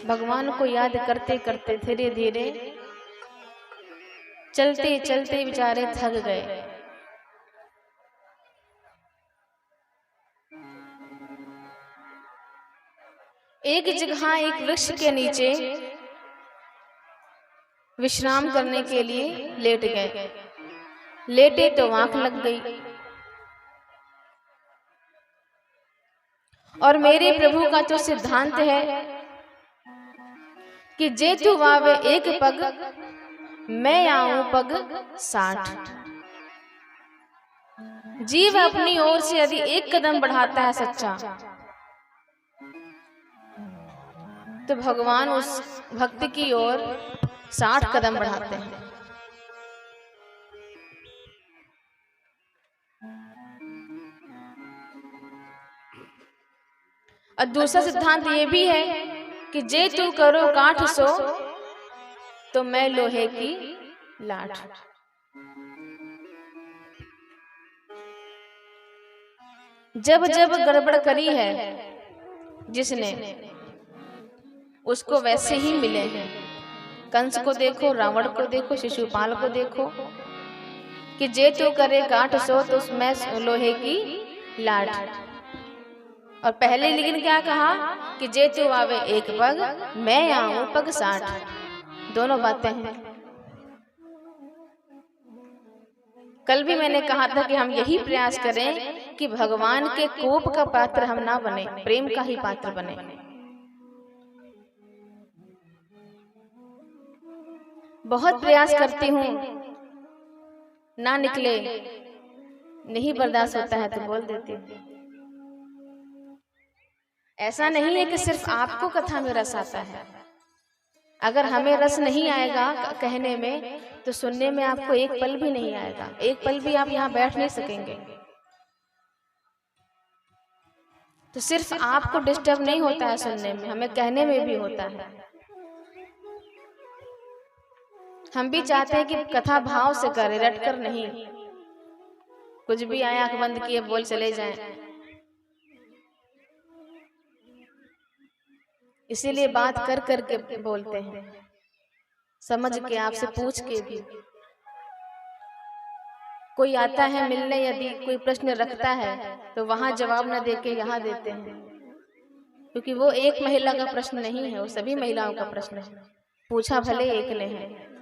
भगवान को याद करते करते धीरे धीरे चलते चलते बेचारे थक गए। एक जगह एक वृक्ष के नीचे विश्राम करने के लिए लेट गए। लेटे तो आंख लग गई और मेरे प्रभु का तो सिद्धांत है कि जेतु वावे एक पग, मैं आऊं पग 60। जीव अपनी ओर से यदि एक कदम बढ़ाता है सच्चा, तो भगवान उस भक्त की ओर 60 कदम बढ़ाते हैं। और दूसरा सिद्धांत ये भी है कि जे तू करो काठ सो, तो मैं लोहे की लाठ। जब जब गड़बड़ करी है जिसने, उसको वैसे ही मिले हैं। कंस को देखो, रावण को देखो, शिशुपाल को देखो कि जे तू करे काठ सो, तो मैं लोहे की लाठ। और पहले लेकिन क्या कहा कि जे तू आवे एक पग, मैं आऊं पग 60। दोनों बातें हैं। कल भी मैंने कहा था कि हम यही प्रयास करें कि भगवान के कोप का पात्र हम ना बने, प्रेम का ही पात्र बने। बहुत प्रयास करती हूँ, ना निकले, नहीं बर्दाश्त होता है तो बोल देती हूँ। ऐसा नहीं है कि सिर्फ आपको कथा में रस आता है। अगर हमें रस नहीं आएगा कहने में, तो सुनने में आपको एक पल भी नहीं आएगा। एक पल भी आप यहाँ बैठ नहीं सकेंगे। तो सिर्फ आपको डिस्टर्ब नहीं होता है सुनने में, हमें कहने में भी होता है। हम भी चाहते हैं कि कथा भाव से करें, रट कर नहीं। कुछ भी आया आंख बंद किए बोल चले जाएं। इसीलिए बात कर कर के बोलते हैं, समझ के, आपसे पूछ के भी। कोई आता है मिलने, यदि कोई प्रश्न रखता है तो वहां जवाब न देके यहाँ देते हैं, क्योंकि वो एक महिला का प्रश्न नहीं है, वो सभी महिलाओं का प्रश्न है। पूछा भले एक ने है।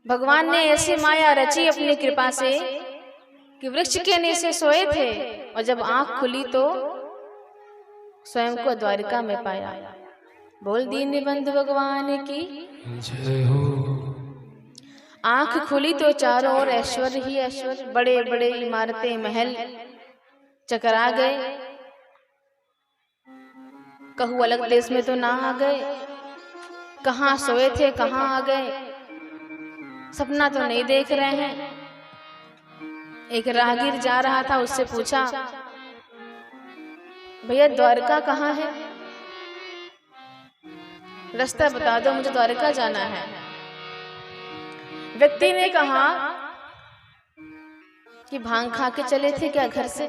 भगवान ने ऐसी माया रची अपनी कृपा से कि वृक्ष के नीचे सोए थे, और जब आंख खुली तो स्वयं को द्वारिका में पाया। बोल दी निबंध भगवान की जय हो। आंख खुली तो चारों ओर ऐश्वर्य ही ऐश्वर्य, बड़े बड़े इमारतें, महल चकरा गए। कहूँ अलग देश में तो ना आ गए, कहाँ सोए थे कहाँ आ गए, सपना तो नहीं देख रहे हैं। एक राहगीर जा रहा था, उससे पूछा, भैया द्वारका कहाँ है? रास्ता बता दो, मुझे द्वारका जाना है। व्यक्ति ने कहा कि भांग खा के चले थे क्या घर से?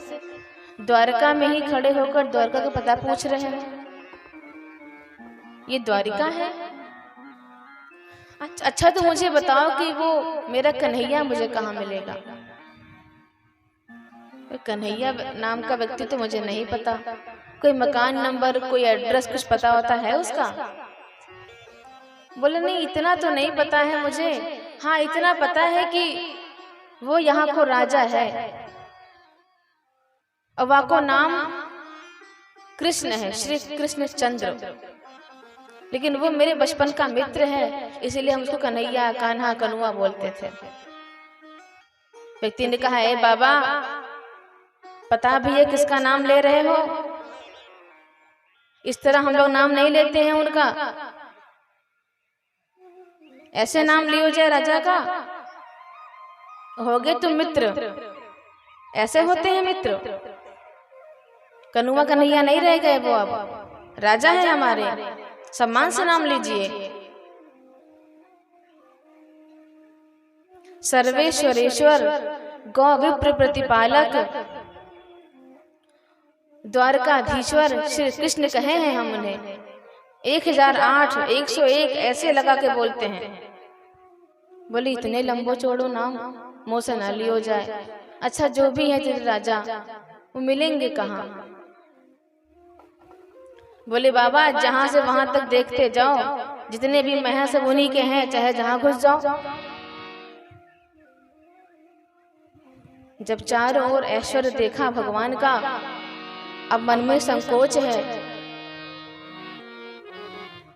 द्वारका में ही खड़े होकर द्वारका का पता पूछ रहे हैं। ये द्वारिका है? अच्छा तो मुझे बताओ कि वो मेरा कन्हैया मुझे कहाँ मिलेगा? कन्हैया नाम का व्यक्ति तो मुझे नहीं पता। कोई मकान नंबर, कोई एड्रेस कुछ पता होता है उसका? बोले नहीं, इतना तो नहीं पता है मुझे। हाँ, इतना पता है कि वो यहाँ को राजा है और वहाँ को नाम कृष्ण है, श्री कृष्ण चंद्र। लेकिन वो मेरे बचपन का मित्र है, इसीलिए हम उसको कन्हैया, कान्हा, कनुआ बोलते थे। व्यक्ति ने कहा, ए बाबा, पता भी है किसका नाम ले रहे हो? इस तरह हम लोग नाम नहीं लेते हैं उनका। ऐसे नाम लियो जय राजा का, हो गए तुम मित्र। ऐसे होते हैं मित्र। कनुआ कन्हैया नहीं रह गए, वो अब राजा है हमारे। सम्मान से नाम लीजिए। सर्वेश्वरेश्वर गौ विप्र प्रतिपालक द्वारकाधीश्वर श्री कृष्ण कहे हैं हम उन्हें। 1008 101 ऐसे लगा के बोलते हैं। बोले इतने लंबो चौड़ो नाम मुँह से ना लियो जाए। अच्छा जो भी है तेरे राजा वो मिलेंगे कहाँ? बोले बाबा जहां से वहां तक देखते जाओ, जितने भी महल सब उन्हीं के हैं, चाहे जहां घुस जाओ। जब चारों ओर ऐश्वर्य देखा भगवान का, अब मन में संकोच है।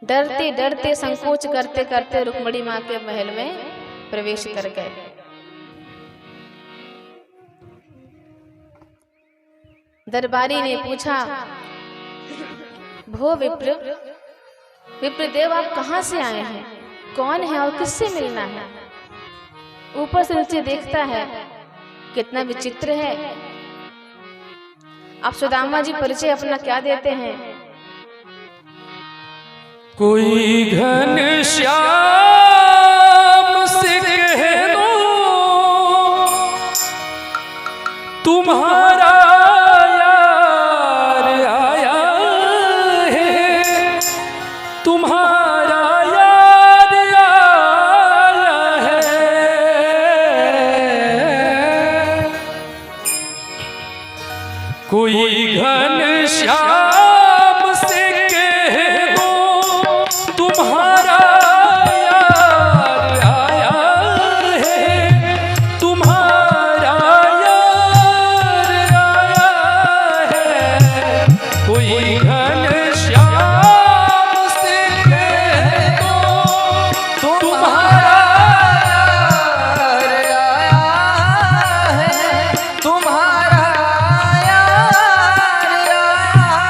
डरते डरते संकोच करते करते रुक्मिणी माँ के महल में प्रवेश कर गए। दरबारी ने पूछा, भो विप्र, विप्रदेव आप कहाँ से आए हैं? कौन है और किससे मिलना है? ऊपर से नीचे देखता है, कितना विचित्र है। आप सुदामा जी परिचय अपना क्या देते हैं? कोई घन श्याम से कह दो तुम्हारा यार आया है, तुम्हारा यार आया है। कोई घन श्याम से कह दो तुम्हारा यार आया है, तुम्हारा यार आया है। कोई घन श्याम से कह दो तुम्हारा यार आया है, तुम्हारा यार आया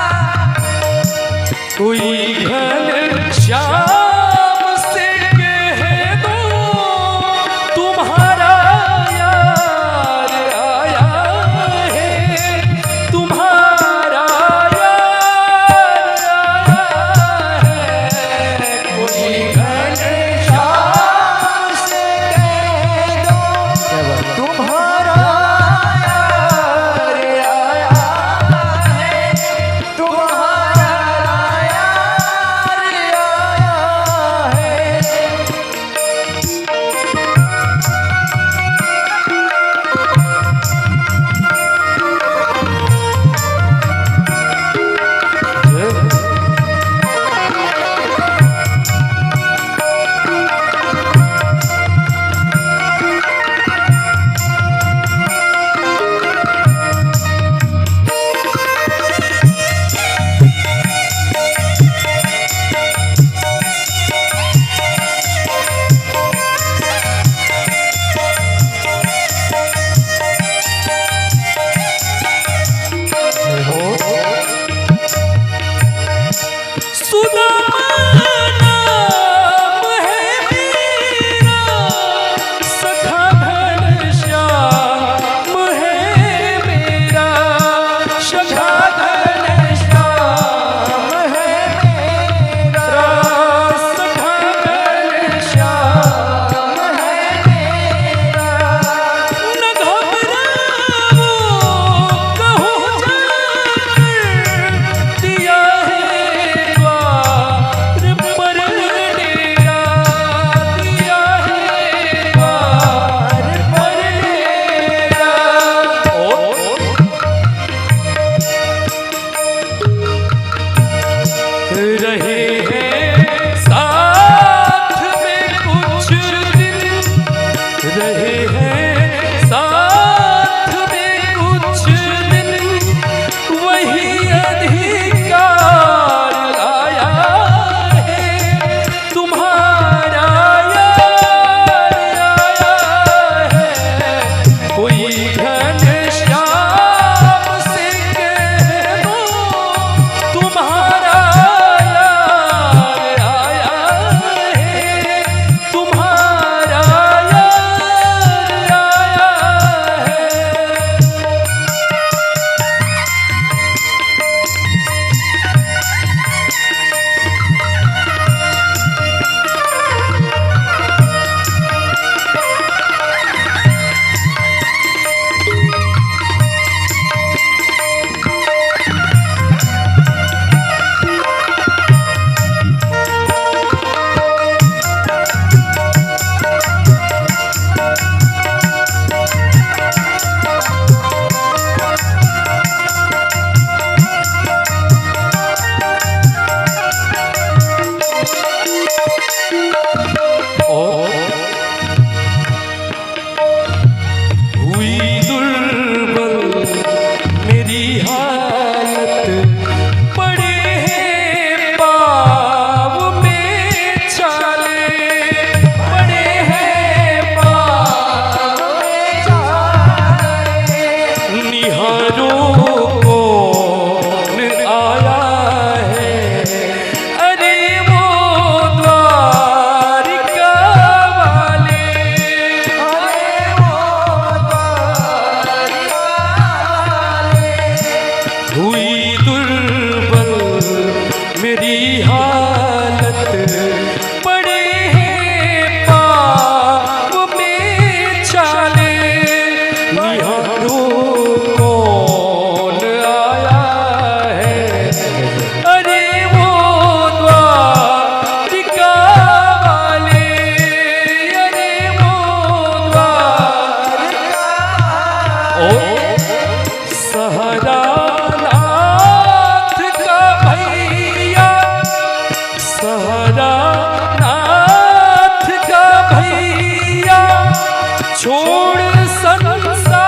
छोड़ संसार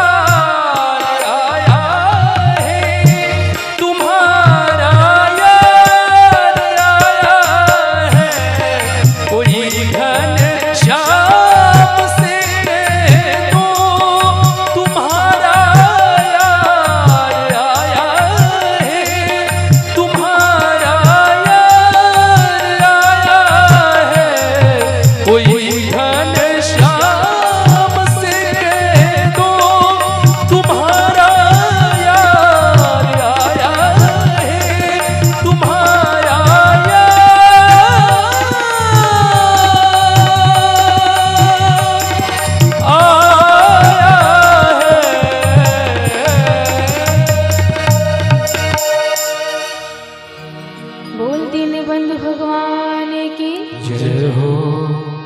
आया है, तुम्हारा यार आया है। कोई घनश्याम से कह दो, तुम्हारा यार आया है, तुम्हारा यार आया है।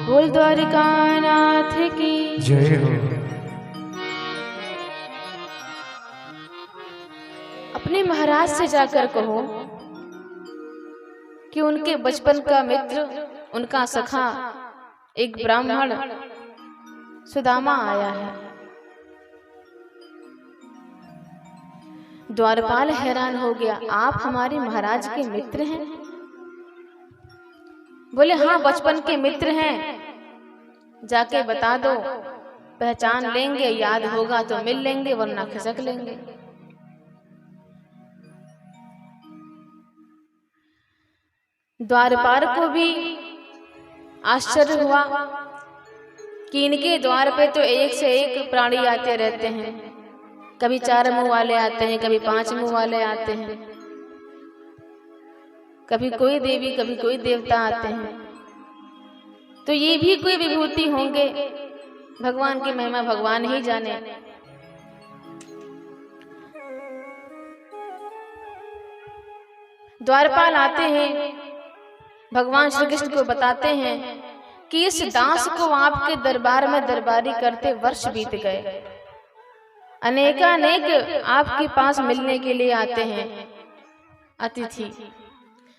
कोई द्वारिकानाथ की जय हो। अपने महाराज से जाकर कहो कि उनके बचपन का मित्र, उनका सखा एक ब्राह्मण सुदामा आया है। द्वारपाल हैरान हो गया, आप हमारे महाराज के मित्र हैं? बोले हाँ, बचपन के मित्र हैं, जाके बता दो, पहचान लेंगे, याद होगा तो मिल लेंगे, वरना खिसक लेंगे। द्वारपाल को भी आश्चर्य हुआ कि इनके द्वार पे तो एक से एक प्राणी आते रहते हैं, कभी 4 मुंह वाले आते हैं, कभी 5 मुंह वाले आते हैं, कभी कोई देवी कभी कोई देवता आते हैं, तो ये भी कोई विभूति होंगे। भगवान की महिमा भगवान ही जाने। द्वारपाल आते हैं, भगवान श्री कृष्ण को बताते हैं कि इस दास को आपके दरबार में दरबारी करते वर्ष बीत गए, अनेकानेक आपके पास मिलने के लिए आते हैं अतिथि,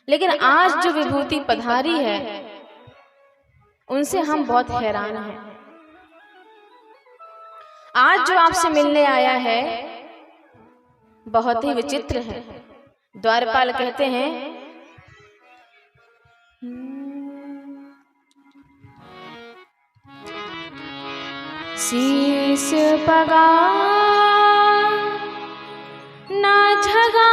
लेकिन आज जो विभूति पधारी है उनसे हम बहुत हैरान हैं। आज जो आपसे मिलने आया है बहुत ही विचित्र है। द्वारपाल कहते हैं, शीश पगा ना झगा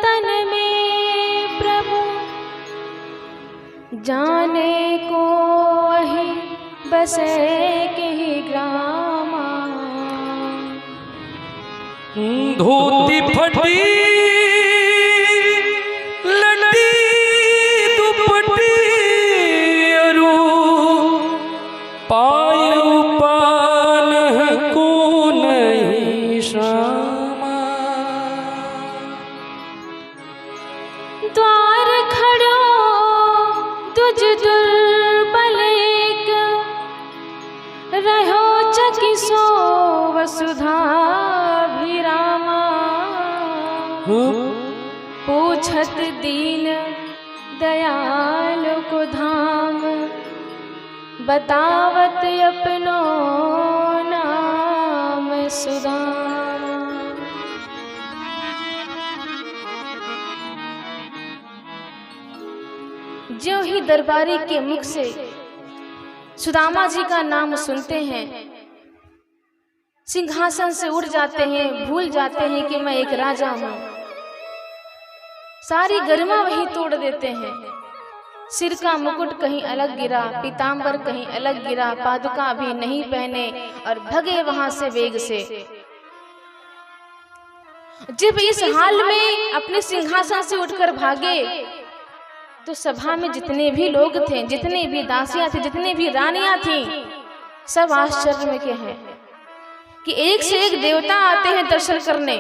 तन में प्रभु, जाने को वही बसे के ही ग्रामा। धोती फटी लटी दुपटी अरु, पायु पान को नहीं श्यामा। द्वार खड़ो तुझ दुर्बल एक, रहो चकिसो वसुधा भिरामा। पूछत दीन दयाल को धाम, बतावत अपनो नाम सुदामा। जो ही दरबारी के मुख से सुदामा जी का नाम सुनते हैं, सिंहासन से उठ जाते हैं, भूल जाते हैं कि मैं एक राजा हूं। सारी गरिमा वही तोड़ देते हैं। सिर का मुकुट कहीं अलग गिरा, पीतांबर कहीं अलग गिरा, पादुका भी नहीं पहने और भगे वहां से वेग से। जब इस हाल में अपने सिंहासन से उठकर भागे तो सभा में जितने भी लोग थे, जितने भी दासियां थी, जितने भी रानियां थी, सब आश्चर्य में के हैं कि एक से एक देवता आते हैं दर्शन करने।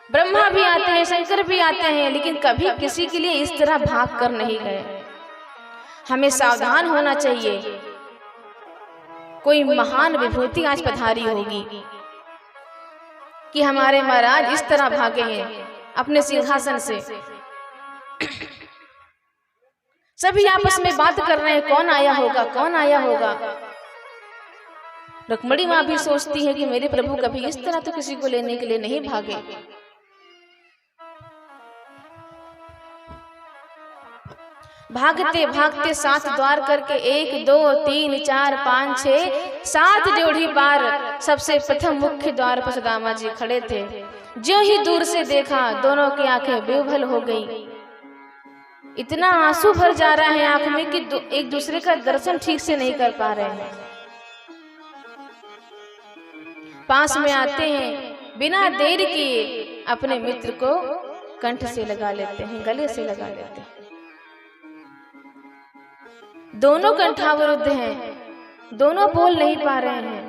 ब्रह्मा भी आते हैं, शंकर भी आते हैं, लेकिन कभी किसी के लिए इस तरह भाग कर नहीं गए। हमें सावधान होना चाहिए, कोई महान विभूति आज पधारी होगी कि हमारे महाराज इस तरह भागे हैं अपने सिंहासन से। सभी आपस में बात कर रहे हैं, कौन आया होगा, कौन आया होगा। रुक्मिणी माँ भी सोचती है कि मेरे प्रभु कभी इस तरह तो किसी को लेने के लिए नहीं भागे। भागते भागते 7 द्वार करके 1 2 3 4 5 6 7 जोड़ी बार सबसे प्रथम मुख्य द्वार पर सुदामा जी खड़े थे। जो ही दूर से देखा दोनों की आंखें बेवल हो गई। इतना आंसू भर जा रहा है आंख में कि एक दूसरे का दर्शन ठीक से नहीं कर पा रहे हैं। पास में आते हैं, बिना देर किए अपने मित्र को कंठ से लगा लेते हैं, गले से लगा लेते हैं। दोनों कंठावरुद्ध हैं, दोनों बोल नहीं पा रहे हैं।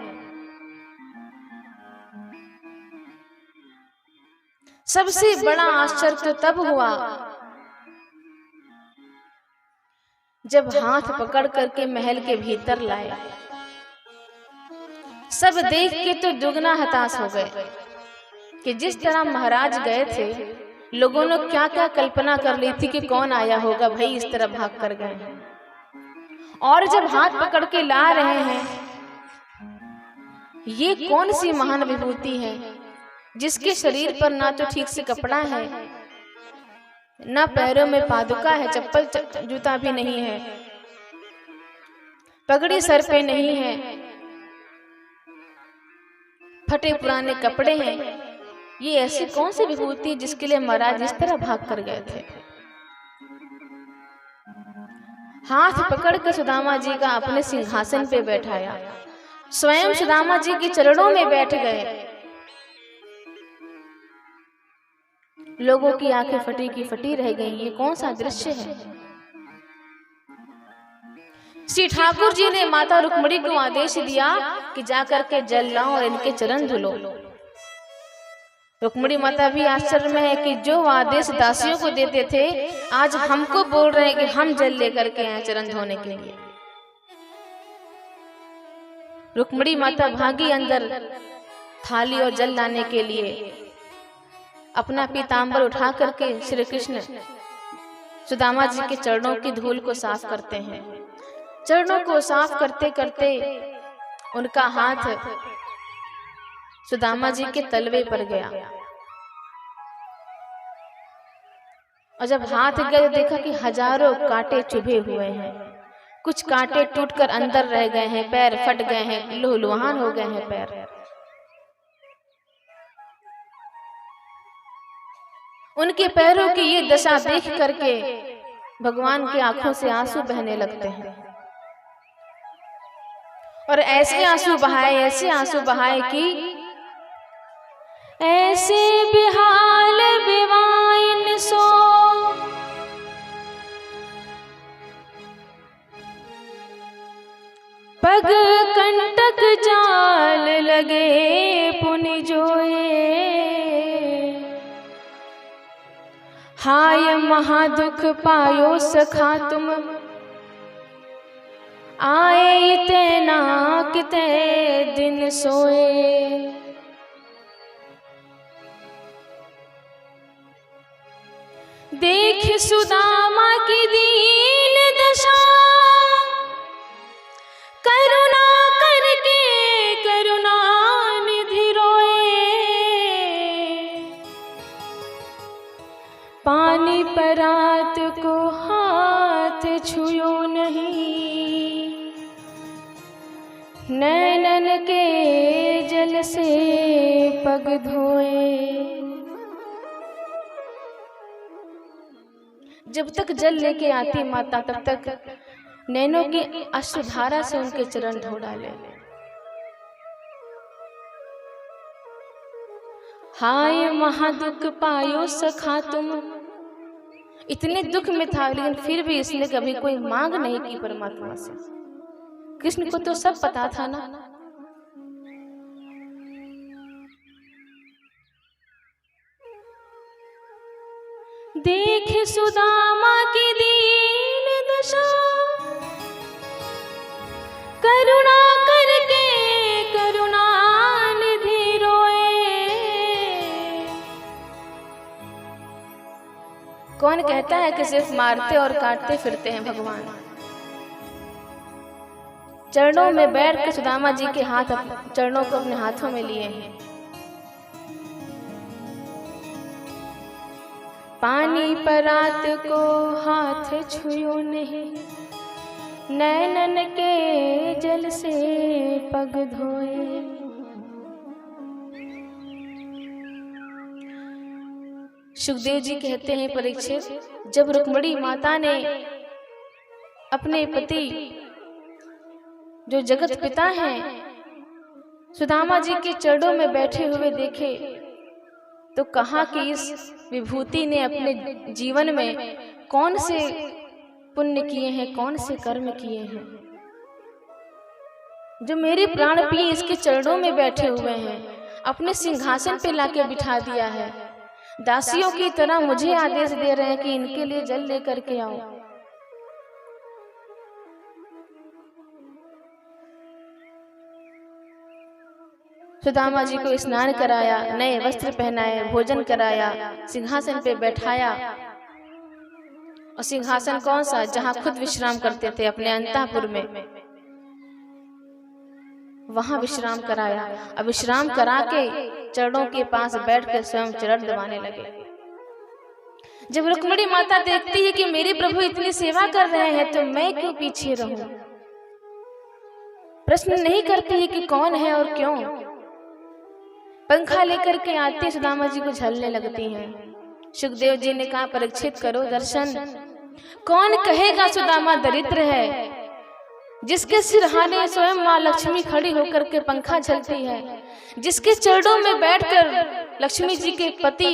सबसे बड़ा आश्चर्य तो तब हुआ जब हाथ पकड़ करके महल के भीतर लाए। सब देख के तो दुगना हताश हो गए कि जिस तरह महाराज गए थे, लोगों ने क्या क्या कल्पना कर ली थी कि कौन आया होगा भाई इस तरह भाग कर गए हैं। और जब हाथ पकड़ के ला रहे हैं, ये कौन सी महान विभूति है जिसके शरीर पर ना तो ठीक से कपड़ा है, ना पैरों में पादुका है, चप्पल जूता भी नहीं है, पगड़ी सर पे नहीं है, फटे पुराने कपड़े हैं। ये ऐसी कौन सी विभूति जिसके लिए महाराज इस तरह भाग कर गए थे। हाथ पकड़ कर सुदामा जी का अपने सिंहासन पे बैठाया, स्वयं सुदामा जी के चरणों में बैठ गए। लोगों की आंखें फटी की फटी रह गई। ये कौन सा दृश्य है। श्री ठाकुर जी ने माता रुक्मिणी को आदेश दिया कि जाकर के जल लाओ और इनके चरण धुलो। रुक्मिणी माता भी आश्चर्य में है कि जो आदेश दासियों को देते थे आज हमको बोल रहे हैं कि हम जल लेकर के आए चरण धोने के लिए। रुक्मिणी माता भागी अंदर थाली और जल लाने के लिए। अपना पीतांबर उठा करके श्री कृष्ण सुदामा जी के चरणों की धूल को साफ करते हैं। चरणों को साफ करते करते उनका हाथ सुदामा जी के तलवे पर गया और जब हाथ गए देखा कि हजारों कांटे चुभे हुए हैं। कुछ कांटे टूटकर अंदर रह गए हैं, पैर फट गए हैं, लुहलुहान हो गए हैं पैर। उनके पैरों की ये दशा देख करके भगवान की आंखों से आंसू बहने लगते हैं और ऐसे आंसू बहाए कि ऐसे बिहाल बिवाइन सो पग कंटक जाल लगे पुनि जोए। हाय महादुख पायो सखा तुम आए तेना किते दिन सोए। देख सुदामा की दीन दशा करुणा करके करुणा निधि रोए। पानी परात को हाथ छुयो नहीं, नैनन के जल से पग धोए। जब तक जल लेके आती माता तब तक नैनों की अश्रुधारा से उनके चरण धो डाले। हाय महादुख पायो सखा तुम। इतने दुख में था लेकिन फिर भी इसने कभी कोई मांग नहीं की परमात्मा से। कृष्ण को तो सब पता था ना। देख सुदामा की दीन दशा करुणा करके करुणा निधि रोए। कौन कहता है कि सिर्फ मारते और काटते फिरते हैं भगवान। चरणों में बैठ कर सुदामा जी के चरणों को अपने हाथों में लिए हैं। पानी परात को हाथ छुयो नहीं, नैनन के जल से पग धोए। सुखदेव जी कहते हैं, परीक्षित, जब रुक्मिणी माता ने अपने पति जो जगत पिता हैं सुदामा जी के चरणों में बैठे हुए देखे तो कहा कि इस विभूति ने अपने जीवन में कौन से पुण्य किए हैं, कौन से कर्म किए हैं, जो मेरे प्राण प्रिय इसके चरणों में बैठे हुए हैं, अपने सिंहासन पे लाके बिठा दिया है, दासियों की तरह मुझे आदेश दे रहे हैं कि इनके लिए जल लेकर के आओ। सुदामा जी को स्नान कराया, नए वस्त्र पहनाए, भोजन कराया, सिंहासन पे बैठाया। और सिंहासन कौन सा? जहां खुद विश्राम करते थे अपने अंतःपुर में, वहां विश्राम कराया। अब विश्राम करा के चरणों के पास बैठकर स्वयं चरण दबाने लगे। जब रुक्मिणी माता देखती है कि मेरे प्रभु इतनी सेवा कर रहे हैं तो मैं क्यों पीछे रहूं, प्रश्न नहीं करती है कि कौन है और क्यों। पंखा लेकर के आती सुदामा जी को झलने लगती हैं। सुखदेव जी ने कहा, परीक्षित करो दर्शन। कौन कहेगा सुदामा दरिद्र है, जिसके सिरहाने स्वयं माँ लक्ष्मी खड़ी होकर के पंखा झलती है, जिसके चरणों में बैठकर लक्ष्मी जी के पति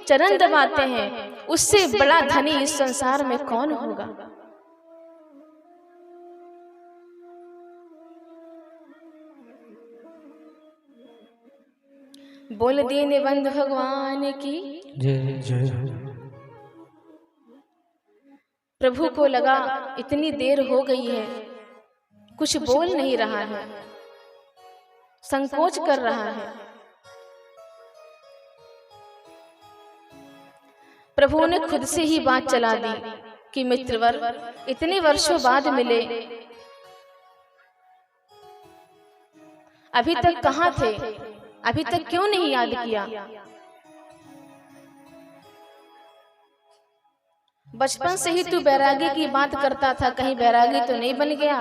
चरण दबाते हैं, उससे बड़ा धनी इस संसार में कौन होगा। बोल दीन बंधु भगवान की जय जय। प्रभु को लगा इतनी देर हो गई है, कुछ बोल नहीं रहा है, संकोच कर रहा है। प्रभु ने खुद से ही बात चला दी कि मित्रवर, इतने वर्षों बाद मिले, अभी तक कहाँ थे, अभी तक क्यों नहीं याद किया। बचपन से ही तू बैरागी की बात करता था, कहीं बैरागी तो नहीं बन गया?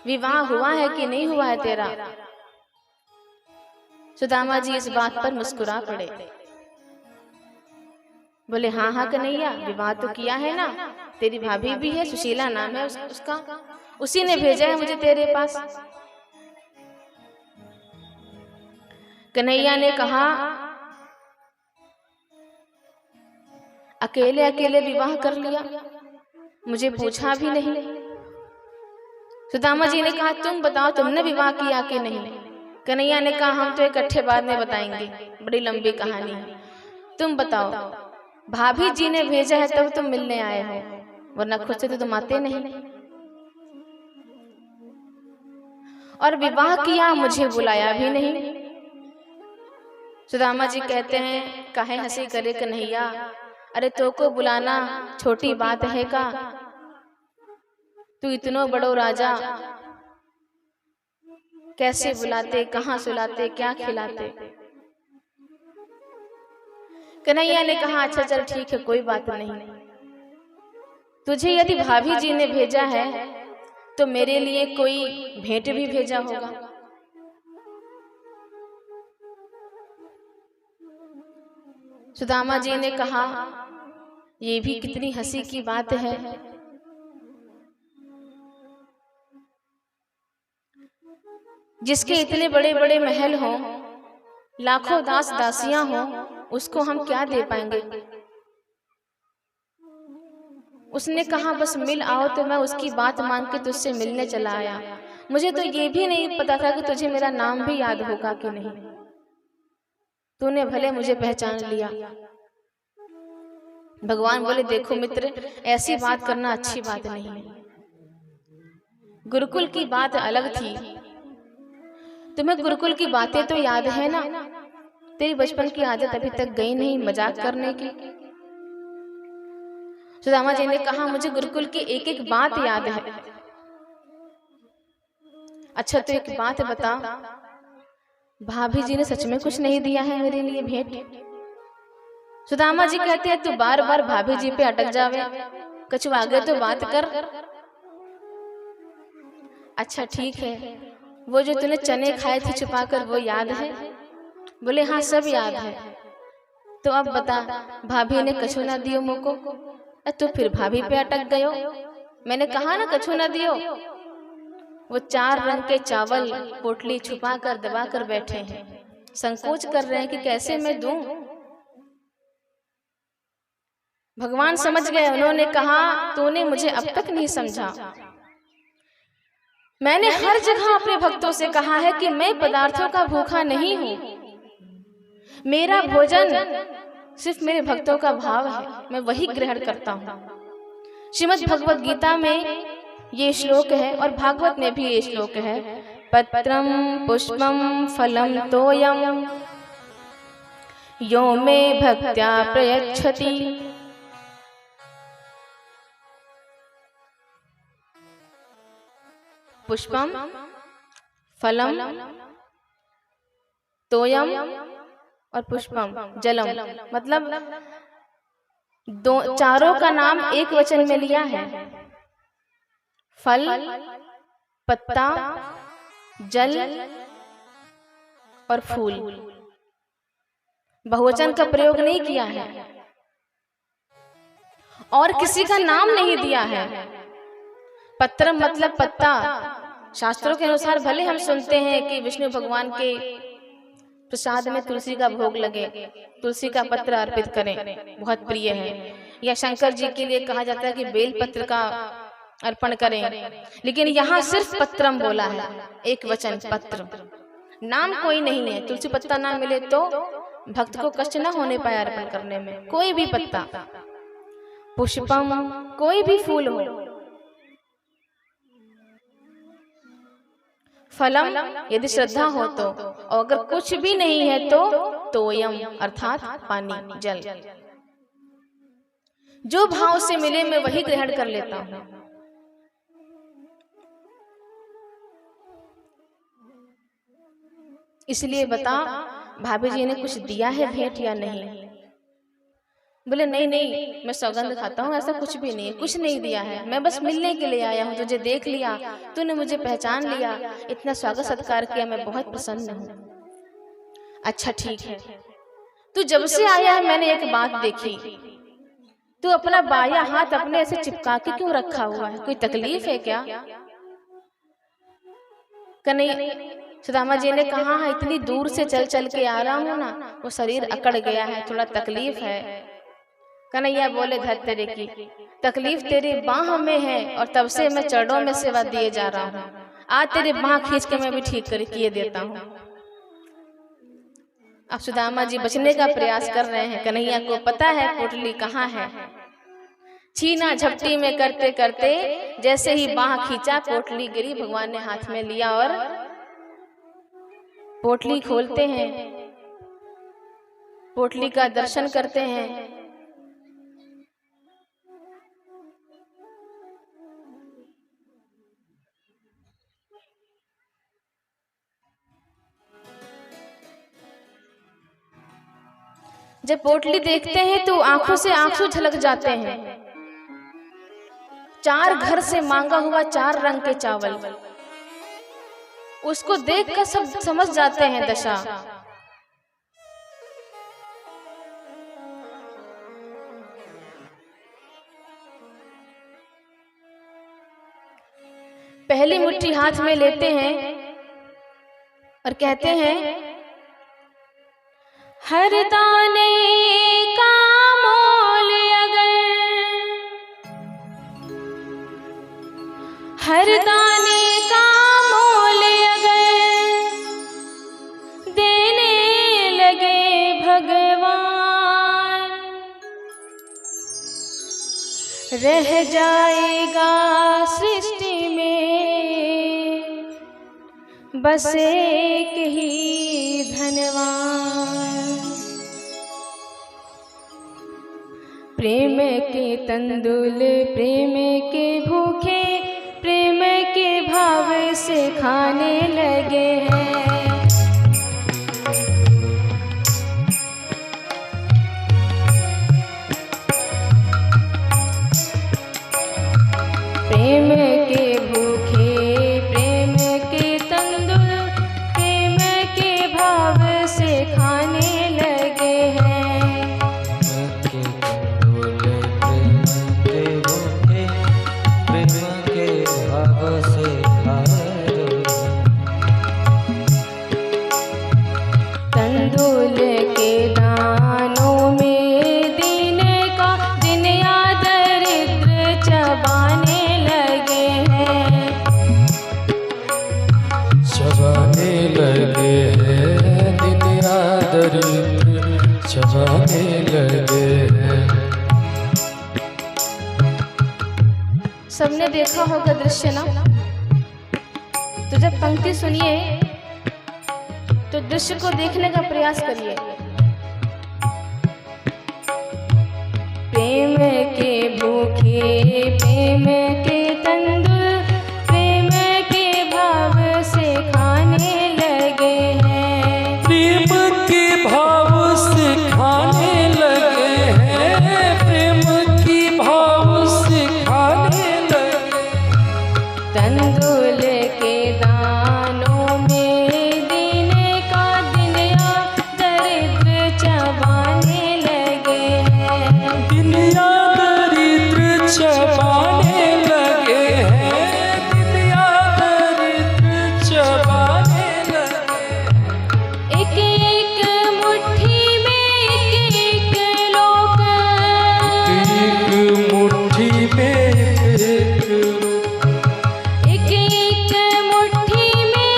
विवाह हुआ है कि नहीं हुआ है तेरा? सुदामा जी इस बात पर मुस्कुरा पड़े। बोले, हाँ हाँ कन्हैया, विवाह तो किया है ना, तेरी भाभी भी है, सुशीला नाम है उसका, उसी ने भेजा है मुझे तेरे पास। कन्हैया ने कहा, अकेले अकेले विवाह कर लिया, मुझे पूछा भी नहीं। सुदामा जी ने कहा, तुम बताओ तुमने विवाह किया कि नहीं? कन्हैया ने कहा, हम तो इकट्ठे बाद में बताएंगे, बड़ी लंबी कहानी है, तुम बताओ। भाभी जी ने भेजा है तब तुम मिलने आए हो, वरना खुद से तो तुम आते नहीं। और विवाह किया, मुझे बुलाया भी नहीं। सुदामा जी कहते हैं, काहे हंसी करे कन्हैया, अरे तो को बुलाना छोटी बात है का? तू इतनो बड़ो राजा, कैसे बुलाते, कहाँ सुलाते, क्या खिलाते? कन्हैया ने कहा, अच्छा चल ठीक है, कोई बात नहीं। तुझे यदि भाभी जी ने भेजा है तो मेरे लिए कोई भेंट भी भेजा होगा। सुदामा जी ने कहा, ये भी कितनी हंसी की बात है। जिसके इतने बड़े बड़े महल हों, लाखों दास दासियां हों, उसको हम क्या दे पाएंगे? उसने कहा, बस मिल आओ, तो मैं उसकी बात मान के तुझसे मिलने चला आया। मुझे तो ये भी नहीं पता था कि तुझे मेरा नाम भी याद होगा कि नहीं। तूने भले मुझे पहचान लिया। भगवान बोले, देखो मित्र, ऐसी बात करना अच्छी बात नहीं है। गुरुकुल की बात अलग थी। तुम्हें गुरुकुल की बातें तो याद है ना? तेरी बचपन की आदत अभी तक गई नहीं मजाक करने की। सुदामा जी ने कहा, मुझे गुरुकुल की एक एक बात याद है। अच्छा तो एक बात बता, भाभी जी ने सच में कुछ नहीं दिया है मेरे लिए भेंट? सुदामा जी कहते हैं तू बार बार भाभी जी पे अटक जावे, कछु आगे तो बात कर। अच्छा ठीक है, वो जो तूने चने खाए थे छुपाकर वो याद है? बोले हाँ सब याद है। तो अब बता, भाभी ने कछु ना दियो मुको, तो फिर भाभी पे अटक गयो? मैंने कहा ना कछु ना दियो। वो 4 रंग के चावल पोटली छुपा कर दबा कर बैठे हैं, संकोच कर रहे हैं कि कैसे मैं दूं। भगवान समझ गए, उन्होंने कहा तूने मुझे अब तक नहीं समझा। मैंने हर जगह अपने भक्तों से कहा है कि मैं पदार्थों का भूखा नहीं हूं, मेरा भोजन सिर्फ मेरे भक्तों का भाव है, मैं वही ग्रहण करता हूं। श्रीमद् भगवत गीता में ये श्लोक है और भागवत में भी ये श्लोक है, पत्रम पुष्पम फलम तोयम यो मे भक्त्या प्रयच्छति। पुष्पम फलम तोयम और पुष्पम जलम, मतलब चारों का नाम एक वचन में लिया है। फल, पत्ता, जल और फूल, बहुवचन का प्रयोग नहीं किया है और किसी का नाम नहीं दिया है। पत्रम मतलब पत्ता। शास्त्रों के अनुसार भले हम सुनते हैं कि विष्णु भगवान के प्रसाद में तुलसी का भोग लगे, तुलसी का पत्र अर्पित करें, बहुत प्रिय है, या शंकर जी के लिए कहा जाता है कि बेल पत्र का अर्पण करें, लेकिन यहाँ सिर्फ पत्रम बोला है, एक वचन पत्र, नाम कोई नहीं है। तुलसी पत्ता ना मिले तो भक्त को कष्ट ना होने पाए अर्पण करने में, कोई भी पत्ता। पुष्पम कोई भी फूल हो। फलम यदि श्रद्धा हो तो, और अगर कुछ भी नहीं है तो तोयम अर्थात पानी, जल। जो भाव से मिले मैं वही ग्रहण कर लेता हूं। इसलिए बता, भाभी जी ने कुछ दिया है भेंट या नहीं? बोले नहीं नहीं, मैं सौगंध खाता हूँ, ऐसा कुछ भी नहीं, कुछ नहीं दिया है, मैं बस मिलने के लिए आया हूँ, तुझे देख लिया, तूने मुझे पहचान लिया, इतना स्वागत सत्कार किया, मैं बहुत प्रसन्न हूँ। अच्छा ठीक है, तू जब से आया है मैंने एक बात देखी, तू अपना बायां हाथ अपने ऐसे चिपका के क्यों रखा हुआ है, कोई तकलीफ है क्या? नहीं, सुदामा जी ने कहा है इतनी दूर से चल चल के आ रहा हूँ ना, वो शरीर अकड़ गया है, थोड़ा तकलीफ है। कन्हैया बोले धर तेरे की तकलीफ तेरी बाह में है, और तब से मैं चरणों में सेवा दिए जा रहा हूँ, आज तेरी बाह खींच के मैं भी ठीक कर किए देता हूँ। अब सुदामा जी बचने का प्रयास कर रहे हैं, कन्हैया को पता है पोटली कहाँ है। छीना झपटी में करते करते जैसे ही बाह खींचा, पोटली गिरी, भगवान ने हाथ में लिया और पोटली खोलते हैं, पोटली का दर्शन करते हैं। जब पोटली देखते हैं तो आंखों से आंसू झलक जाते हैं। 4 घर से मांगा हुआ 4 रंग के चावल, उसको देखकर सब समझ जाते हैं दशा। पहली मुट्ठी हाथ में लेते हैं और कहते हैं, हर दाने का मोल अगर, हर दाने का मोल अगर देने लगे भगवान, रह जाएगा सृष्टि में बस एक ही धनवान। प्रेम के तंदुल, प्रेम के भूखे, प्रेम के भाव से खाने लगे हैं। प्रेम के भूखे प्रेम के तंदुल प्रेम के भाव से खाने लगे हैं। तंदुल के दानों में देने का दिन या दरिद्र चबाने लगे हैं। चबाने लगे हैं दिन या दरिद्र चबाने लगे हैं। सबने देखा होगा दृश्य ना, तो जब पंक्ति सुनिए तो दृश्य को देखने का प्रयास करिए। प्रेम के भूखे प्रेम के तंदुल प्रेम के भाव से खाने लगे हैं। प्रेम के भाव से खाने लगे हैं। प्रेम के भाव से खाने लगे। तंदुल के दानों में देने का दिन या दरिद्र चबाने लगे हैं। दिन या दरिद्र चबाने लगे हैं। दिन या दरिद्र चबाने लगे। एक एक मुट्ठी में एक लोक, एक मुट्ठी में एक एक मुट्ठी में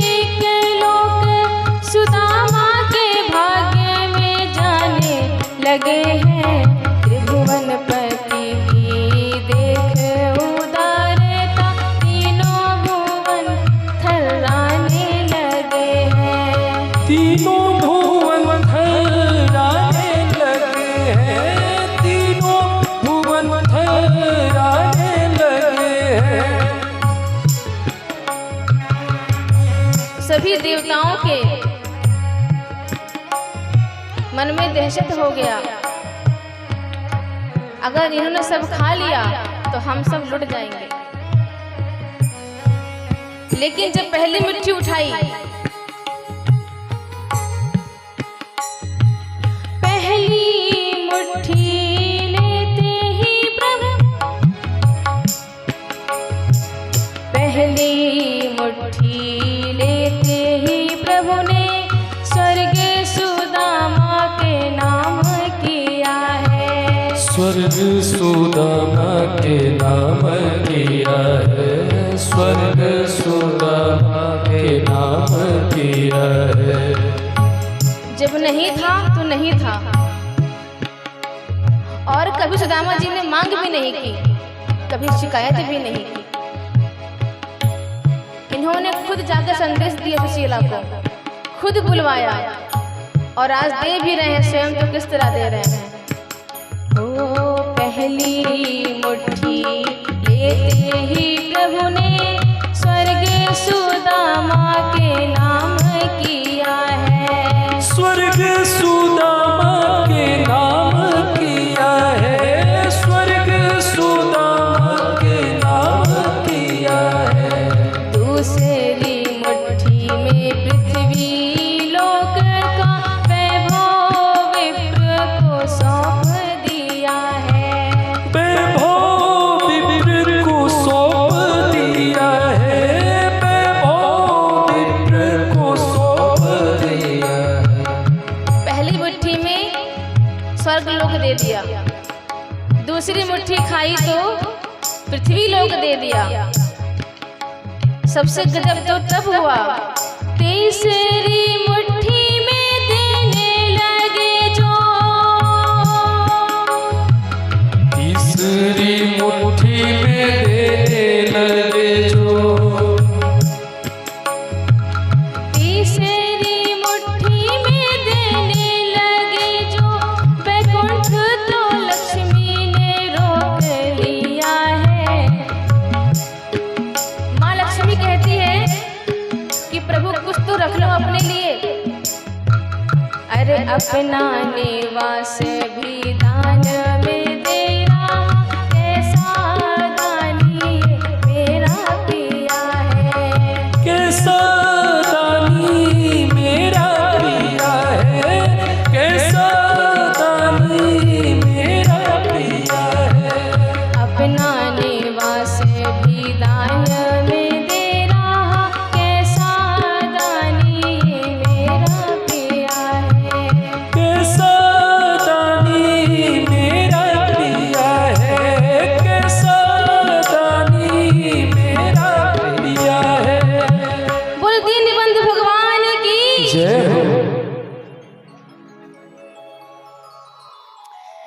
एक लोक सुदामा के भाग्य में जाने लगे हैं। त्रिभुवन पति की देख उदारता तीनों भुवन थर्राने लगे हैं। तीनों भुवन थर्राने लगे हैं। तीनों भुवन थर्राने लगे हैं। सभी देवताओं के मन में दहशत हो गया, अगर इन्होंने सब खा लिया तो हम सब लुट जाएंगे। लेकिन जब पहली मुट्ठी उठाई, पहली मुट्ठी लेते ही प्रभु, पहली मुट्ठी लेते ही प्रभु ने स्वर्ग सुदामा के नाम किया है। स्वर्ग सुदामा के नाम किया है। स्वर्ग सुदामा के नाम किया है। जब नहीं था तो नहीं था, और कभी सुदामा जी ने मांग भी नहीं की, कभी शिकायत भी नहीं की। इन्होंने खुद जाकर संदेश दिया सुशीला को, खुद बुलवाया, और आज दे भी रहे हैं। स्वयं तो किस तरह दे रहे हैं। ओ पहली मुट्ठी लेते ही प्रभु ने स्वर्ग सुदामा के नाम किया है। स्वर्ग सुदामा के नाम किया है। स्वर्ग सुदामा के नाम किया है। दूसरी मुट्ठी में पृथ्वी लोक का वैभव विप्र को सौंप दिया है। वैभव विप्र को सौंप दिया है। वैभव विप्र को सौंप दिया है। पहली मुट्ठी में स्वर्ग लोक दे दिया, दूसरी मुट्ठी खाई तो पृथ्वी लोक दे दिया। सबसे गजब तो तब हुआ, तीसरी मुट्ठी में देने लगे जो, तीसरी मुट्ठी में देने लगे जो। तीसरी मुट्ठी में देने लगे जो, वैकुंठ तो लक्ष्मी ने रोक लिया है। माँ लक्ष्मी अपना निवास भी दान में दे रहा, कैसा दानी मेरा पिया है। कैसा दानी मेरा पिया है, कैसा दानी मेरा पिया है। अपना निवास भी दान में दे रहा, कैसा दानी मेरा पिया है। कैसा दानी मेरा पिया है, कैसा दानी मेरा पिया है। बोल दीनबंधु भगवान की जय हो।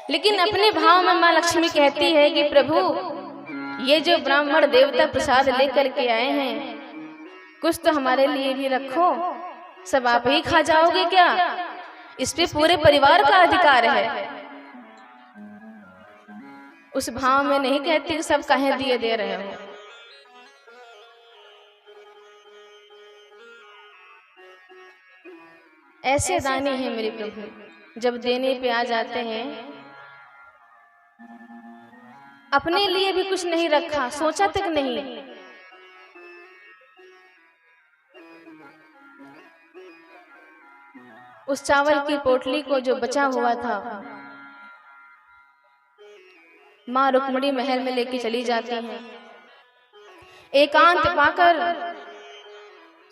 लेकिन अपने भाव में माँ लक्ष्मी कहती है कि प्रभु, ये जो ब्राह्मण देवता प्रसाद लेकर के आए हैं, कुछ तो हमारे लिए भी रखो। सब आप ही खा जाओगे क्या? इस पे पूरे परिवार का अधिकार है। उस भाव में नहीं कहती कि सब काहे दिए दे रहे हो। ऐसे दानी हैं मेरे प्रभु, जब देने पे आ जाते हैं, अपने लिए भी कुछ नहीं रखा, सोचा तक नहीं। उस चावल की पोटली को जो बचा हुआ था, माँ रुक्मिणी महल में लेके चली जाती हैं। एकांत पाकर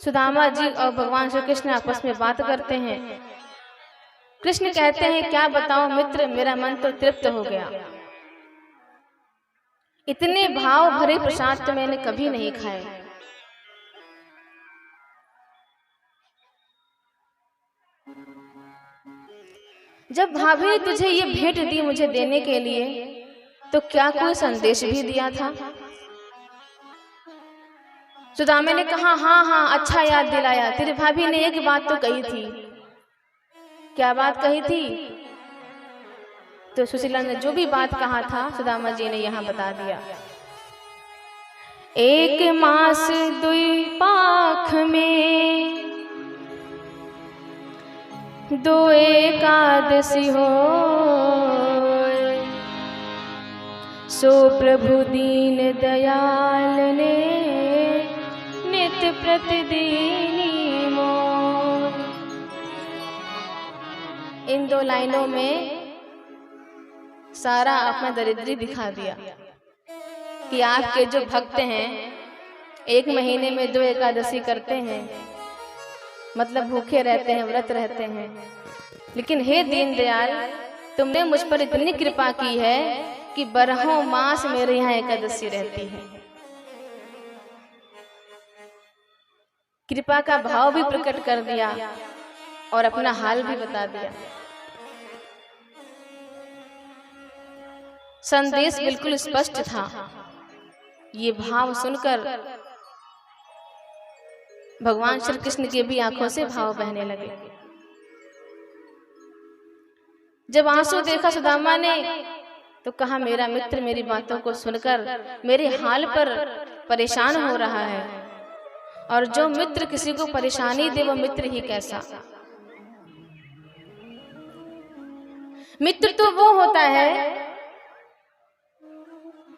सुदामा जी और भगवान श्री कृष्ण आपस में बात करते हैं। कृष्ण कहते हैं, क्या बताऊं मित्र, मेरा मन तो तृप्त हो गया। इतने भाव भरे प्रसाद तो मैंने कभी नहीं खाए। जब भाभी ने तुझे ये भेंट दी मुझे देने के लिए, तो क्या कोई संदेश भी दिया था? सुदामा ने कहा, हाँ हाँ, अच्छा याद दिलाया। तेरी भाभी ने एक बात तो कही थी। क्या बात कही थी? तो सुशीला ने जो भी बात कहा था, सुदामा जी ने यहाँ बता दिया। एक मास दुई पाख में दो एकादशी हो, सो प्रभु दीन दयाल ने नित प्रतिदिनी मोर। इन दो लाइनों में सारा अपना दरिद्री दिखा दिया कि आपके जो भक्त हैं, एक महीने में दो एकादशी करते हैं, मतलब भूखे रहते हैं, व्रत रहते हैं। लेकिन हे दीनदयाल, तुमने मुझ पर इतनी कृपा की है कि बारहों मास मेरे यहाँ एकादशी रहती है। कृपा का भाव भी प्रकट कर दिया और अपना हाल भी बता दिया। संदेश बिल्कुल स्पष्ट था। ये भाव सुनकर भगवान श्री कृष्ण के भी आंखों से भाव बहने लगे। जब आंसू देखा सुदामा ने, तो कहा, मेरा मित्र मेरी बातों को सुनकर मेरे हाल पर परेशान हो रहा है, और जो मित्र किसी को परेशानी दे वो मित्र ही कैसा। मित्र तो वो होता है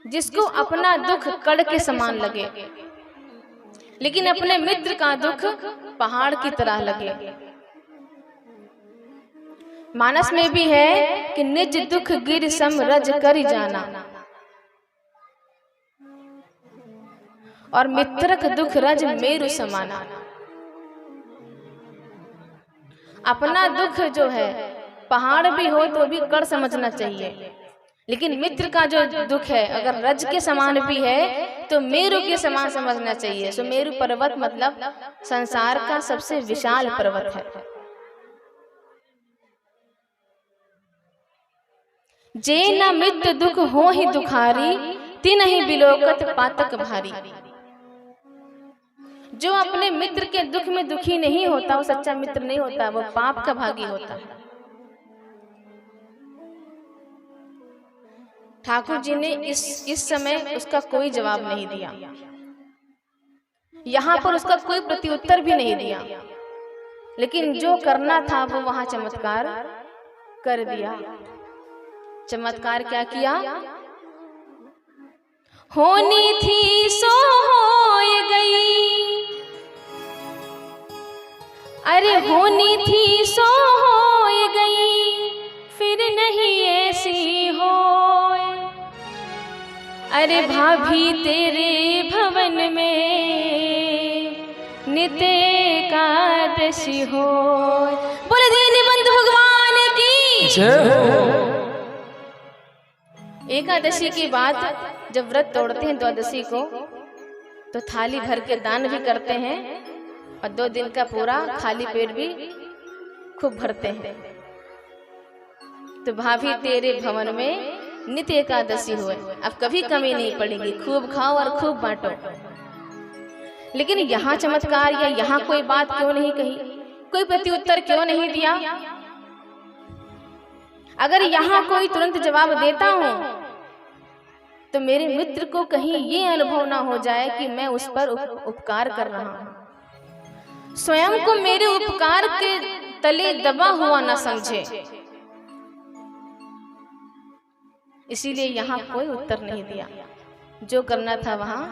जिसको अपना दुख कड़ के समान लगे, लेकिन अपने मित्र का दुख पहाड़ की तरह लगे। मानस में भी है कि निज दुख गिर सम रज कर जाना, और मित्रक दुख रज मेरु समाना। अपना दुख जो है पहाड़ भी हो तो भी कड़ समझना चाहिए, लेकिन मित्र का जो दुख है अगर रज के समान भी है तो मेरु के समान समझना चाहिए। सो मेरु पर्वत मतलब संसार का सबसे विशाल पर्वत है। जे न मित्र दुख हो ही दुखारी, तिन ही बिलोकत पातक भारी। जो अपने मित्र के दुख में दुखी नहीं होता वो सच्चा मित्र नहीं होता, वो पाप का भागी होता है। ठाकुर जी ने इस समय उसका कोई जवाब नहीं दिया, यहाँ पर उसका कोई प्रत्युत्तर भी नहीं दिया। लेकिन जो करना था वो वहां चमत्कार कर दिया। चमत्कार क्या किया? होनी थी सो होय गई, अरे होनी थी सो होय गई, फिर नहीं ऐसी होय। अरे भाभी तेरे भवन में नित एकादशी होय। बोले दीनबंधु भगवान की जय हो। एकादशी की बात जब व्रत तोड़ते हैं द्वादशी को तो थाली भर के दान भी करते हैं और 2 दिन का पूरा खाली पेट भी खूब भरते हैं। तो भाभी तेरे भवन में नित्य एकादशी हुए, अब कभी कमी नहीं पड़ेगी, खूब खाओ और खूब बांटो। लेकिन यहाँ चमत्कार या यहाँ कोई बात क्यों नहीं कही, कोई प्रत्युत्तर क्यों नहीं दिया? अगर यहाँ कोई तुरंत जवाब देता हूं तो मेरे मित्र को कहीं ये अनुभव ना हो जाए कि मैं उस पर उपकार कर रहा हूं, स्वयं को मेरे उपकार के तले दबा हुआ ना समझे। इसीलिए यहाँ कोई उत्तर नहीं दिया, जो करना था वहां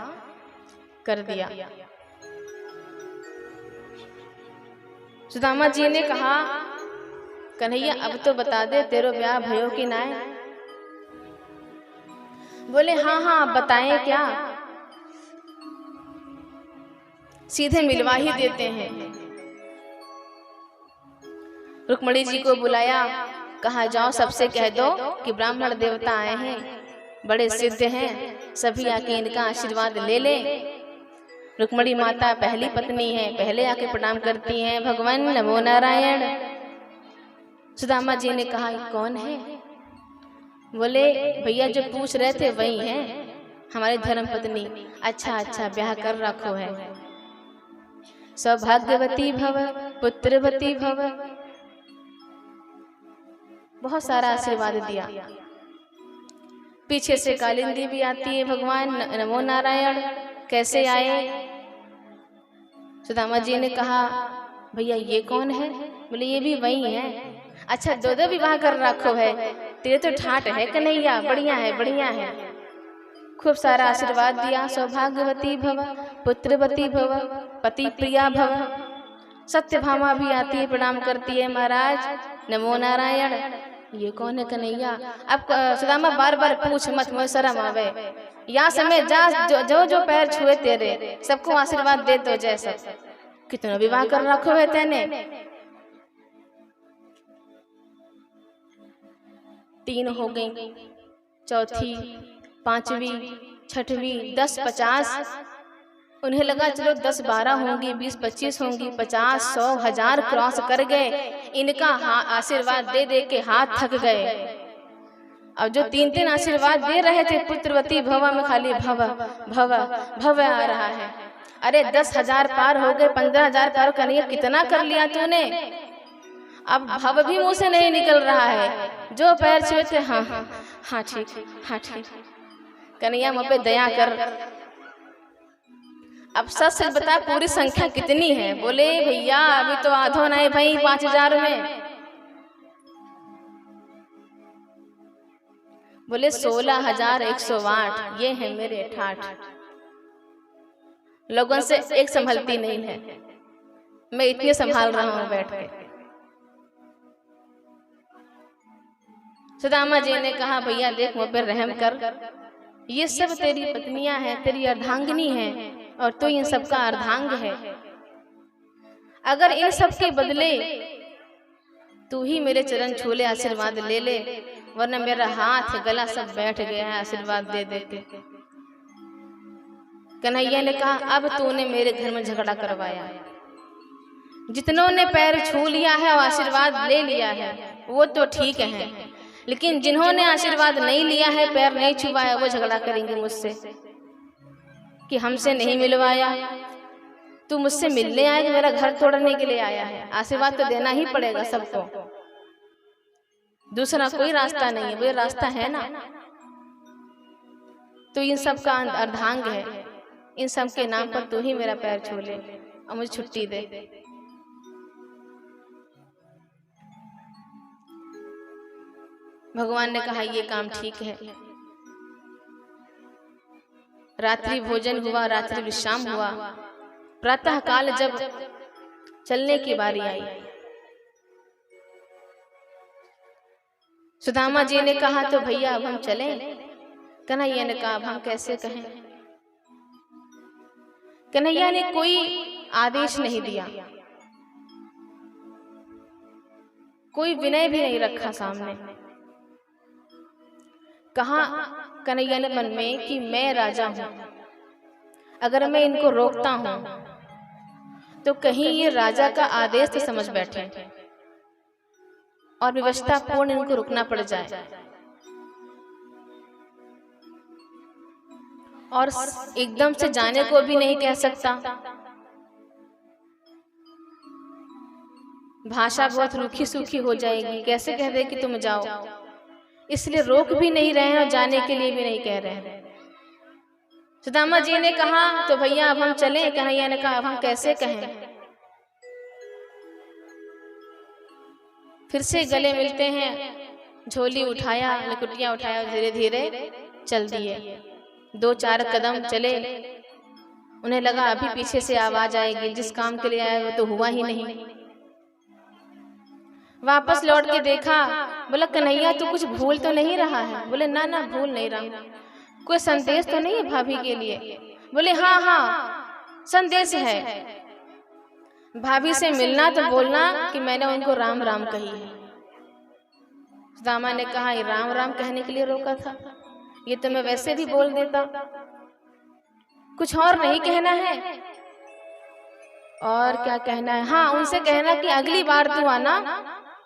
कर दिया। सुदामा जी ने कहा, कन्हैया अब तो बता दे तेरो ब्याह भयो कि नाय? बोले हाँ हाँ बताएं क्या, सीधे मिलवा ही देते हैं। रुक्मणी जी को बुलाया, कहा जाओ सबसे कह दो कि ब्राह्मण देवता आए हैं, बड़े सिद्ध हैं, सभी आके इनका आशीर्वाद ले ले। रुक्मणी माता पहली पत्नी है, पहले आके प्रणाम करती हैं, भगवान नमो नारायण। सुदामा जी ने कहा कौन है? बोले भैया जो पूछ रहे थे वही हैं, हमारी धर्म पत्नी। अच्छा अच्छा ब्याह कर रखो है, सौभाग्यवती भव पुत्रवती भव। बहुत सारा आशीर्वाद दिया। पीछे से कालिंदी भी आती है, भगवान नमो नारायण कैसे आए? सुदामा जी ने कहा भैया ये कौन है? बोले ये भी वही है। अच्छा 2 विवाह कर रखो है, तेरे तो ठाट है कन्हैया, बढ़िया है बढ़िया है। खूब सारा आशीर्वाद दिया, सौभाग्यवती भव पुत्रवती भव पति प्रिया भव। सत्यभामा भी आती है, प्रणाम करती है, महाराज नमो नारायण। ये कौन है कन्हैया? अब सुदामा बार बार पूछ मत, मुझे शर्म आवे। यहाँ समय जा जो पैर छुए तेरे सबको आशीर्वाद दे तो जैसा। कितना विवाह कर रखो है तेने? 3 हो गई, चौथी, 5वीं, 6वीं, 10, 50। उन्हें लगा चलो 10, 12 होंगी, 20, 25 होंगी, 50, 100, 1000 क्रॉस कर गए। इनका आशीर्वाद दे दे के हाथ थक गए। अब जो 3 आशीर्वाद दे रहे थे पुत्रवती भव में खाली भव भव भव आ रहा है। अरे 10,000 पार हो गए, 15,000 पार कन्हैया कितना कर लिया तूने? अब भव भी मुंह से नहीं निकल रहा है। जो पैर छुए थे हाँ हाँ हाँ ठीक हाँ ठीक। कन्हैया मुझ पे दया कर। अब सच सच बता पूरी संख्या कितनी है? बोले भैया अभी तो आधो नहीं भाई, 5,000 में। बोले 16,108 ये है मेरे ठाठ। लोगों से एक संभलती नहीं है, मैं इतनी संभाल रहा हूं बैठ के। सुदामा जी ने कहा भैया देख मुझ पर रहम कर, ये सब तेरी पत्नियां हैं, तेरी अर्धांगिनी हैं और तू इन सबका अर्धांग है। अगर इन सब के बदले तू ही मेरे चरण छू ले, आशीर्वाद ले ले, वरना मेरा हाथ गला सब बैठ गया है आशीर्वाद दे देते। कन्हैया ने कहा अब तूने मेरे घर में झगड़ा करवाया। जितनों ने पैर छू लिया है और आशीर्वाद ले लिया है वो तो ठीक है, लेकिन जिन्होंने आशीर्वाद नहीं लिया है, पैर नहीं छुआ है, वो झगड़ा करेंगे मुझसे कि हमसे नहीं मिलवाया। तू मुझसे मिलने आया कि मेरा घर तोड़ने के लिए आया है? आशीर्वाद तो देना ही पड़ेगा सबको, दूसरा कोई रास्ता नहीं है। वो रास्ता है ना, तो इन सब का अर्धांग है, इन सब के नाम पर तू ही मेरा पैर छू ले और मुझे छुट्टी दे। भगवान ने कहा ये काम ठीक है। रात्रि भोजन हुआ, रात्रि विश्राम हुआ। प्रातः काल जब चलने की बारी आई, सुदामा जी ने कहा तो भैया अब हम चलें। कन्हैया ने कहा अब हम कैसे कहें। कन्हैया ने कोई आदेश नहीं दिया, कोई विनय भी नहीं रखा सामने। कहा कन्हैया ने मन में कि मैं राजा हूं, अगर मैं इनको रोकता हूं तो कहीं ये राजा का आदेश तो समझ बैठे और व्यवस्था पूर्ण इनको रुकना पड़ जाए, और एकदम से जाने को भी नहीं कह सकता। भाषा बहुत रूखी सूखी हो जाएगी, कैसे कह दे कि तुम जाओ। इसलिए रोक भी नहीं रहे हैं और जाने के लिए भी नहीं कह रहे हैं। सुदामा जी ने कहा तो भैया अब हम चलें। कन्हैया ने कहा अब हम कैसे कहें। फिर से गले मिलते हैं, झोली उठाया, लकुटियां उठाया, धीरे धीरे चल दिए। 2-4 कदम चले, उन्हें लगा अभी पीछे से आवाज आएगी, जिस काम के लिए आए वो तो हुआ ही नहीं। वापस लौट के देखा, बोला कन्हैया तू कुछ भूल तो नहीं रहा है। बोले ना ना भूल नहीं रहा हूं। कोई संदेश तो नहीं है भाभी के लिए। बोले हाँ हाँ संदेश है, भाभी से मिलना तो बोलना कि मैंने उनको राम राम कही है। सुदामा ने कहा ये राम राम कहने के लिए रोका था, ये तो मैं वैसे भी बोल देता, कुछ और नहीं कहना है। और क्या कहना है? हाँ उनसे कहना कि अगली बार तू आना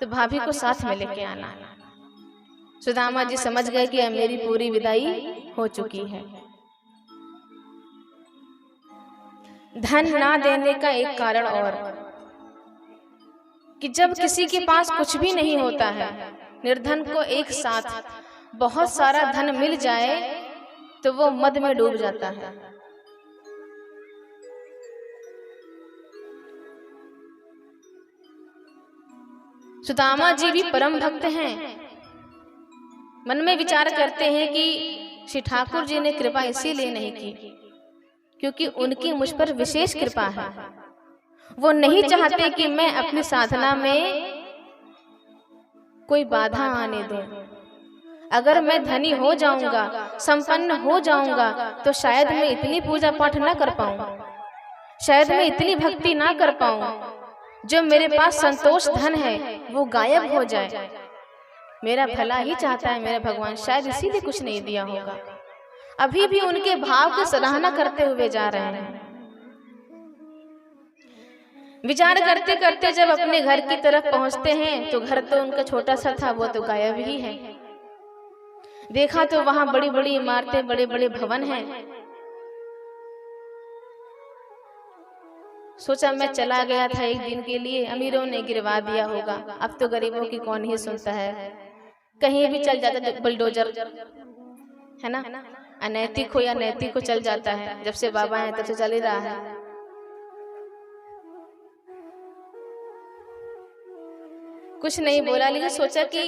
तो भाभी को साथ में लेके आना। सुदामा जी समझ गए कि अब मेरी पूरी विदाई हो चुकी है। धन ना देने का एक कारण और, कि जब किसी के पास कुछ भी नहीं होता है, निर्धन को एक साथ बहुत सारा धन मिल जाए तो वो मद में डूब जाता है। सुदामा जी भी परम भक्त हैं। मन में विचार करते हैं कि श्री ठाकुर जी ने कृपा इसीलिए नहीं की क्योंकि उनकी मुझ पर विशेष कृपा है। वो नहीं चाहते कि मैं अपनी साधना में कोई बाधा आने दूं। अगर मैं धनी हो जाऊंगा, संपन्न हो जाऊंगा, तो शायद मैं इतनी पूजा पाठ ना कर पाऊं, शायद मैं इतनी भक्ति ना कर पाऊं। जो मेरे पास संतोष धन है वो गायब हो जाए। मेरा भला ही चाहता है मेरा भगवान, शायद इसीलिए कुछ नहीं दिया होगा। अभी भी उनके भाव की सराहना करते हुए जा रहे हैं। विचार करते करते जब अपने घर की तरफ पहुंचते हैं तो घर तो उनका छोटा सा था, वो तो गायब ही है। देखा तो वहां बड़ी बड़ी इमारतें, बड़े बड़े भवन हैं। सोचा मैं चला गया था एक दिन के लिए, अमीरों ने गिरवा दिया होगा, अब तो गरीबों की कौन ही सुनता है। कहीं भी चल जाता बुलडोजर, है ना, अनैतिक हो या नैतिक हो चल जाता है। जब से बाबा हैं तब से चल ही रहा है। कुछ नहीं बोला, लेकिन सोचा कि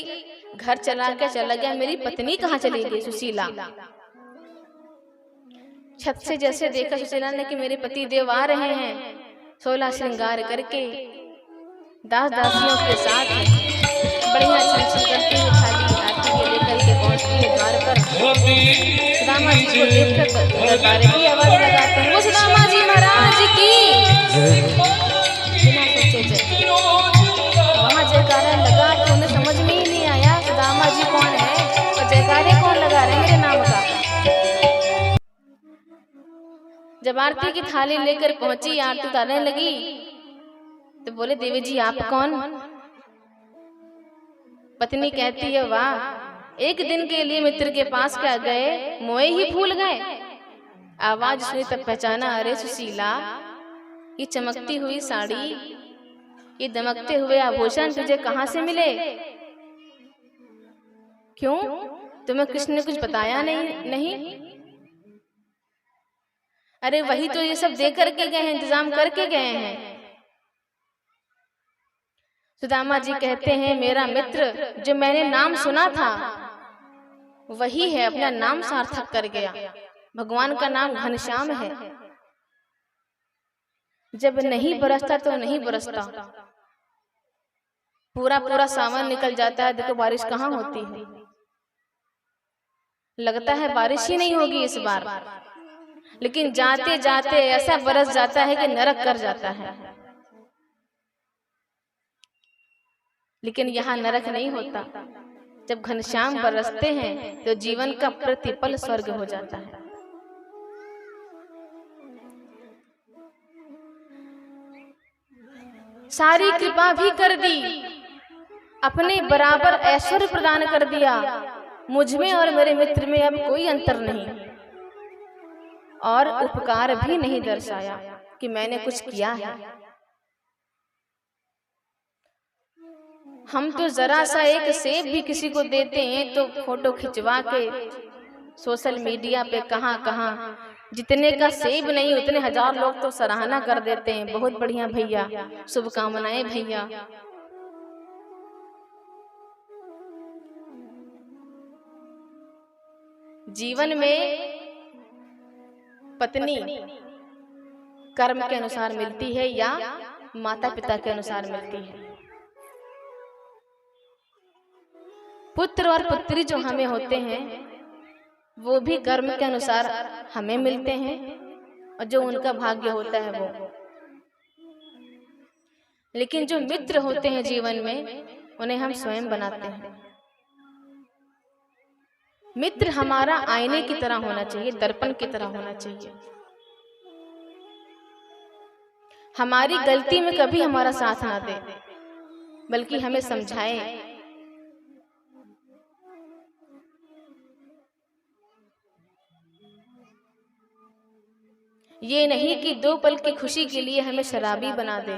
घर चला गया, मेरी पत्नी कहाँ चली गई सुशीला। छत से जैसे देखा सुशीला ने कि मेरे पति देव आ रहे हैं, 16 श्रृंगार करके दास दासियों के साथ बढ़िया छन करती हुई थाली आरती के लेकर के पहुंचती है द्वार पर। सुदामा जी को देखकर दरबारे की आवाज लगाते हैं, वो सुदामा जी महाराज की बिना सोचे जय। वहां जयकारा लगा तो उन्हें समझ में ही नहीं आया सुदामा जी कौन है और जयकारे कौन लगा रहे मेरे नाम का। जब आरती की थाली लेकर पहुंची, आरती उतारने लगी तो बोले देवी जी आप कौन? पत्नी कहती है वाह, एक दिन के लिए मित्र के पास क्या गए, मोए ही भूल गए। आवाज सुनी तब पहचाना, अरे सुशीला, ये चमकती हुई साड़ी, ये दमकते हुए आभूषण तुझे कहां से मिले? क्यों, तुम्हें कृष्ण ने कुछ बताया नहीं? अरे वही तो ये सब दे करके गए हैं, इंतजाम करके गए हैं। सुदामा जी कहते हैं, मेरा मित्र जो मैंने नाम सुना था वही है, अपना नाम सार्थक कर गया। भगवान का नाम घनश्याम है। जब नहीं बरसता तो नहीं बरसता, पूरा पूरा सावन निकल जाता है, देखो बारिश कहाँ होती है। लगता है बारिश ही नहीं होगी इस बार, लेकिन जाते जाते ऐसा बरस जाता है कि नरक कर जाता है। लेकिन यहाँ नरक नहीं होता। जब घनश्याम बरसते हैं तो जीवन का प्रतिपल स्वर्ग हो जाता है। सारी कृपा भी कर दी, अपने बराबर ऐश्वर्य प्रदान कर दिया। मुझ में और मेरे मित्र में अब कोई अंतर नहीं, और उपकार भी नहीं दर्शाया कि मैंने कुछ किया है। हम तो जरा सा एक सेब भी किसी को देते हैं तो फोटो खिंचवा के सोशल मीडिया पे कहाँ कहाँ, जितने का सेब नहीं उतने हजार लोग तो सराहना कर देते हैं, बहुत बढ़िया भैया, शुभकामनाएं भैया। जीवन में पत्नी कर्म के अनुसार मिलती है या माता पिता के अनुसार मिलती है। पुत्र और पुत्री जो हमें होते हैं वो भी कर्म के अनुसार हमें मिलते हैं, और जो उनका भाग्य होता है वो। लेकिन जो मित्र होते हैं जीवन में, उन्हें हम स्वयं बनाते हैं। मित्र हमारा आईने की तरह होना चाहिए, दर्पण की तरह होना चाहिए। हमारी गलती में कभी हमारा साथ ना दे, बल्कि हमें समझाए। ये नहीं कि 2 पल की खुशी के लिए हमें शराबी बना दे,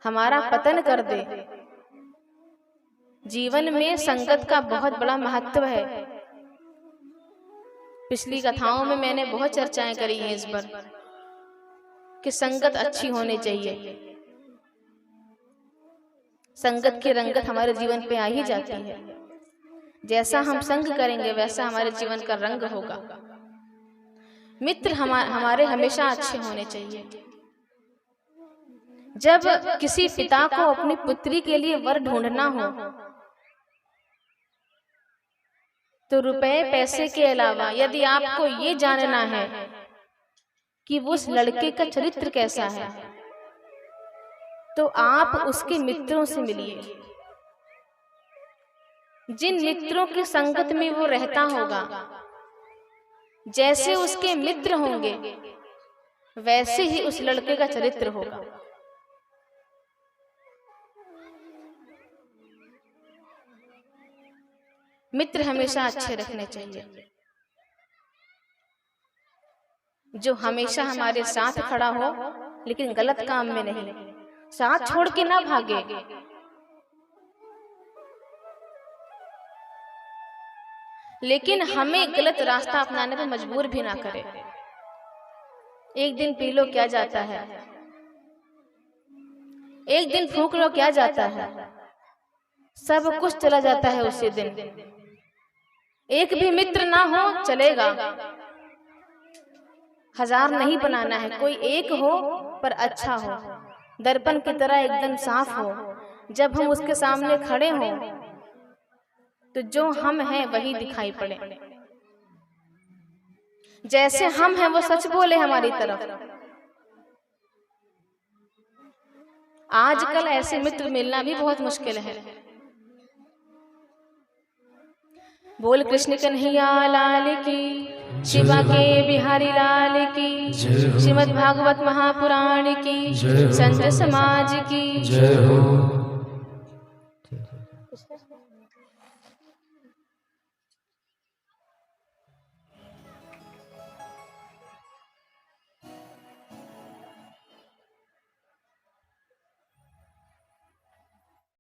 हमारा पतन कर दे। जीवन में संगत का बहुत बड़ा महत्व है। पिछली कथाओं में मैंने बहुत चर्चाएं करी हैं इस पर कि संगत अच्छी होनी चाहिए। संगत की रंगत हमारे जीवन पे आ ही जाती है। जैसा हम संग करेंगे वैसा हमारे जीवन का रंग होगा। मित्र हमारे हमेशा अच्छे होने चाहिए। जब किसी पिता को अपनी पुत्री के लिए वर ढूंढना हो तो रुपए पैसे के अलावा यदि आपको ये जानना है कि उस लड़के का चरित्र कैसा है, तो आप उसके मित्रों से मिलिए। जिन मित्रों की संगत में वो रहता होगा, जैसे उसके मित्र होंगे वैसे ही उस लड़के का चरित्र होगा। मित्र हमेशा अच्छे रखने चाहिए, जो हमेशा हमारे साथ खड़ा हो, लेकिन गलत काम में नहीं, साथ छोड़ के ना भागे। लेकिन हमें गलत रास्ता अपनाने पर मजबूर भी ना करे। एक दिन पी लो क्या जाता है, एक दिन फूंक लो क्या जाता है, सब कुछ चला जाता है उसी दिन। एक भी मित्र ना हो चलेगा, 1000 नहीं बनाना है, कोई एक हो पर अच्छा हो, दर्पण की तरह एकदम साफ हो। जब हम उसके सामने खड़े हों तो जो हम हैं वही दिखाई पड़े। जैसे हम हैं वो सच बोले हमारी तरफ। आजकल ऐसे मित्र मिलना भी बहुत मुश्किल है। बोल कृष्ण कन्हैया लाल की, शिवा के बिहारी लाल की, श्रीमद् भागवत महापुराण की, संत समाज की जय हो।